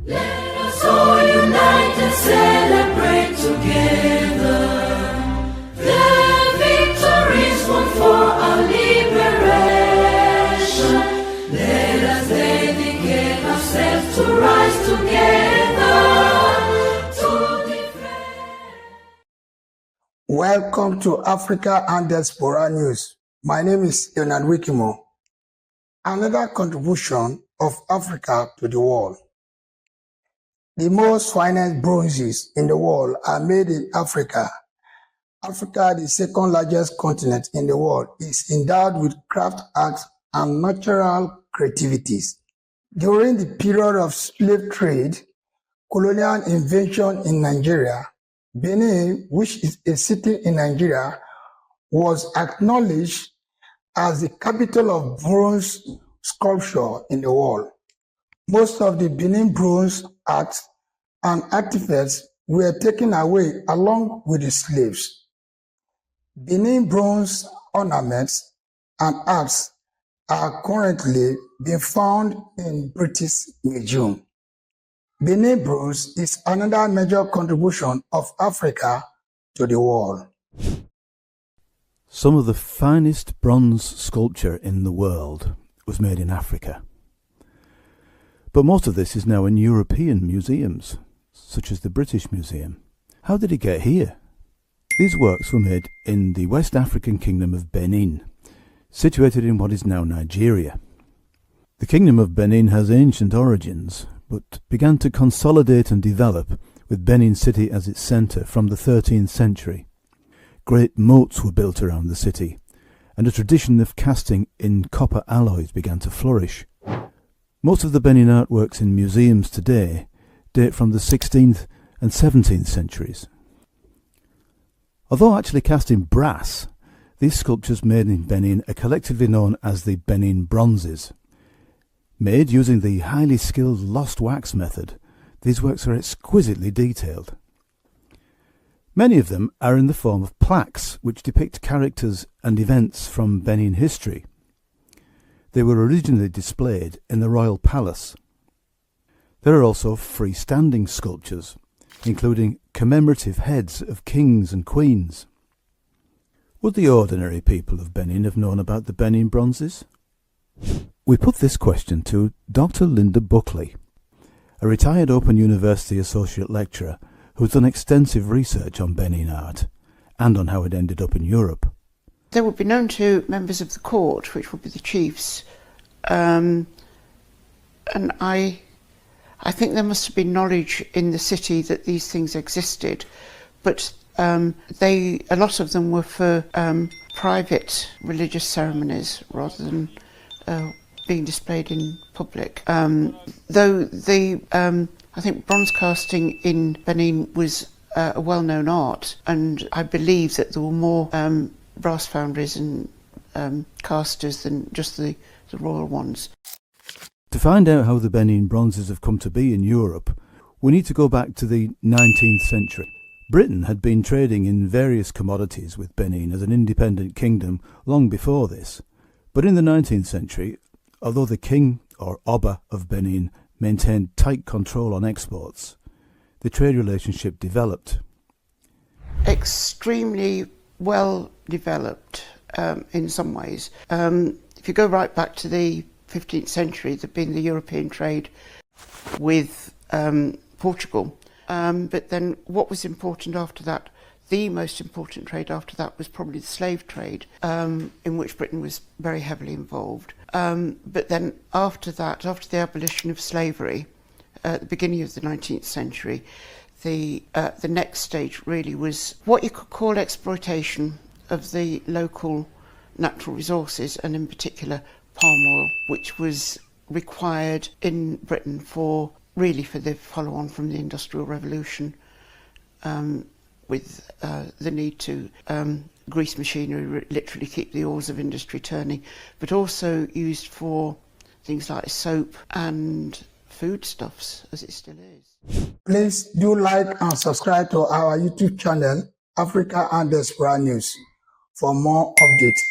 Let us all unite and celebrate together the victories won for our liberation. Let us dedicate ourselves to rise together to defend. Welcome to Africa and Diaspora News. My name is Leonard Wikimo. Another contribution of Africa to the world. The most finest bronzes in the world are made in Africa. Africa, the second largest continent in the world, is endowed with craft arts and natural creativities. During the period of slave trade, colonial invasion in Nigeria, Benin, which is a city in Nigeria, was acknowledged as the capital of bronze sculpture in the world. Most of the Benin bronze arts and artifacts were taken away along with the slaves. Benin bronze ornaments and arts are currently being found in British Museum. Benin bronze is another major contribution of Africa to the world. Some of the finest bronze sculpture in the world was made in Africa. But most of this is now in European museums, such as the British Museum. How did it get here? These works were made in the West African Kingdom of Benin, situated in what is now Nigeria. The Kingdom of Benin has ancient origins, but began to consolidate and develop with Benin City as its centre from the 13th century. Great moats were built around the city, and a tradition of casting in copper alloys began to flourish. Most of the Benin artworks in museums today date from the 16th and 17th centuries. Although actually cast in brass, these sculptures made in Benin are collectively known as the Benin bronzes. Made using the highly skilled lost wax method, these works are exquisitely detailed. Many of them are in the form of plaques which depict characters and events from Benin history. They were originally displayed in the royal palace. There are also freestanding sculptures, including commemorative heads of kings and queens. Would the ordinary people of Benin have known about the Benin bronzes? We put this question to Dr. Linda Buckley, a retired Open University Associate Lecturer who's done extensive research on Benin art and on how it ended up in Europe. They would be known to members of the court, which would be the chiefs, and I think there must have been knowledge in the city that these things existed, but a lot of them were for private religious ceremonies rather than being displayed in public. Though I think bronze casting in Benin was a well-known art, and I believe that there were more brass foundries and casters than just the royal ones. To find out how the Benin bronzes have come to be in Europe, we need to go back to the 19th century. Britain had been trading in various commodities with Benin as an independent kingdom long before this, but in the 19th century, although the king or Oba of Benin maintained tight control on exports, the trade relationship developed. Extremely well developed in some ways. If you go right back to the 15th century, there'd been the European trade with Portugal. But then what was important after that, the most important trade after that, was probably the slave trade, in which Britain was very heavily involved. But then after that, after the abolition of slavery at the beginning of the 19th century, the next stage really was what you could call exploitation of the local natural resources, and in particular palm oil, which was required in Britain for the follow-on from the Industrial Revolution, with the need to grease machinery, literally keep the oars of industry turning, but also used for things like soap and foodstuffs, as it still is. Please do like and subscribe to our YouTube channel, Africa and Diaspora News, for more updates.